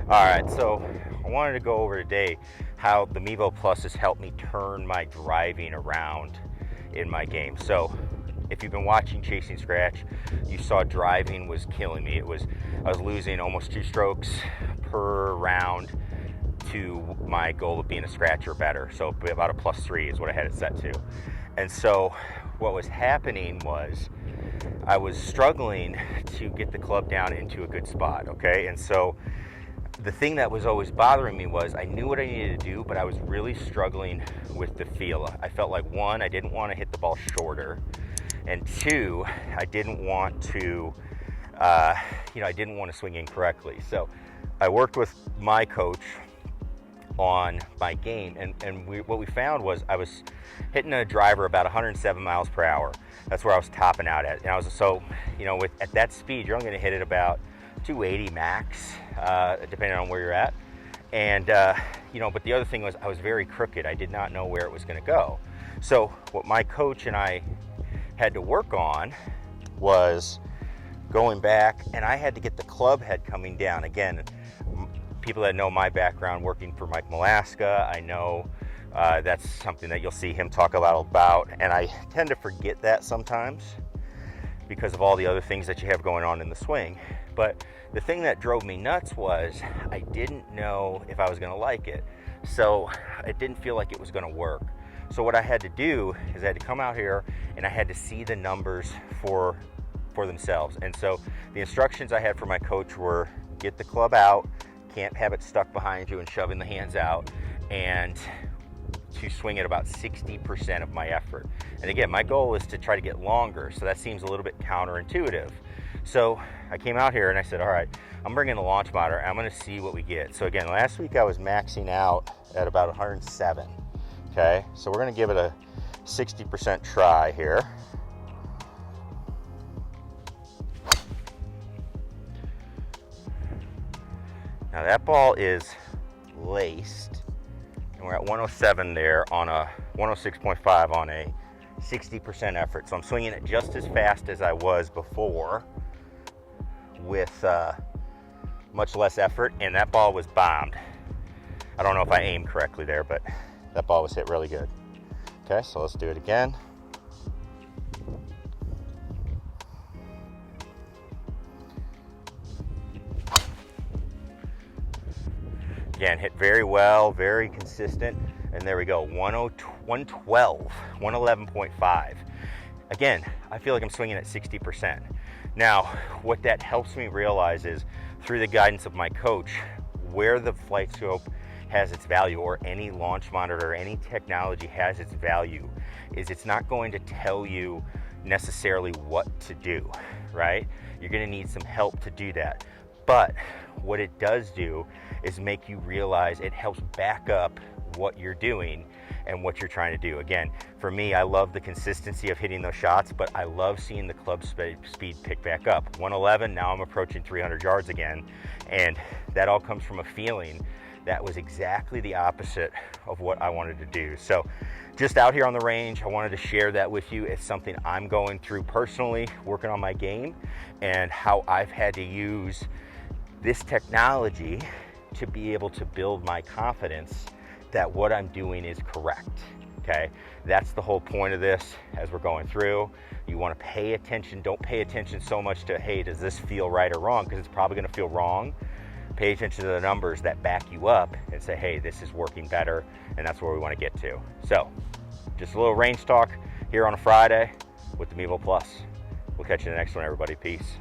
All right, so I wanted to go over today how the Mevo Plus has helped me turn my driving around in my game. So if you've been watching Chasing Scratch, you saw driving was killing me. I was losing almost 2 strokes per round to my goal of being a scratch or better. So about a +3 is what I had it set to. And so what was happening was I was struggling to get the club down into a good spot, okay? And so the thing that was always bothering me was I knew what I needed to do, but I was really struggling with the feel. I felt like, one, I didn't want to hit the ball shorter, and two, I didn't want to, I didn't want to swing incorrectly. So I worked with my coach on my game, and what we found was I was hitting a driver about 107 miles per hour. That's where I was topping out at. And I was at that speed, you're only going to hit it about 280 max, depending on where you're at. And but the other thing was I was very crooked. I did not know where it was going to go. So what my coach and I had to work on was going back, and I had to get the club head coming down. Again, people that know my background working for Mike Malaska, I know that's something that you'll see him talk about, and I tend to forget that sometimes because of all the other things that you have going on in the swing. But the thing that drove me nuts was I didn't know if I was going to like it. So it didn't feel like it was going to work. So what I had to do is I had to come out here and I had to see the numbers for themselves. And so the instructions I had for my coach were get the club out, can't have it stuck behind you and shoving the hands out, and to swing at about 60% of my effort. And again, my goal is to try to get longer, so that seems a little bit counterintuitive. So I came out here and I said, all right, I'm bringing the launch monitor, I'm gonna see what we get. So again, last week I was maxing out at about 107, okay? So we're gonna give it a 60% try here. Now that ball is laced, and we're at 107 there on a 106.5 on a 60% effort. So I'm swinging it just as fast as I was before with much less effort, and that ball was bombed. I don't know if I aimed correctly there, but that ball was hit really good. Okay, so let's do it again. Again, hit very well, very consistent, and there we go, 112, 111.5. Again, I feel like I'm swinging at 60%. Now, what that helps me realize is, through the guidance of my coach, where the flight scope has its value, or any launch monitor, or any technology has its value, is it's not going to tell you necessarily what to do, right? You're gonna need some help to do that. But what it does do is make you realize, it helps back up what you're doing and what you're trying to do. Again, for me, I love the consistency of hitting those shots, but I love seeing the club speed pick back up. 111, now I'm approaching 300 yards again, and that all comes from a feeling that was exactly the opposite of what I wanted to do. So just out here on the range, I wanted to share that with you. It's something I'm going through personally, working on my game, and how I've had to use this technology to be able to build my confidence that what I'm doing is correct, okay? That's the whole point of this as we're going through. You wanna pay attention, don't pay attention so much to, hey, does this feel right or wrong? Because it's probably gonna feel wrong. Pay attention to the numbers that back you up and say, hey, this is working better, and that's where we wanna get to. So, just a little range talk here on a Friday with the Mevo Plus. We'll catch you in the next one, everybody. Peace.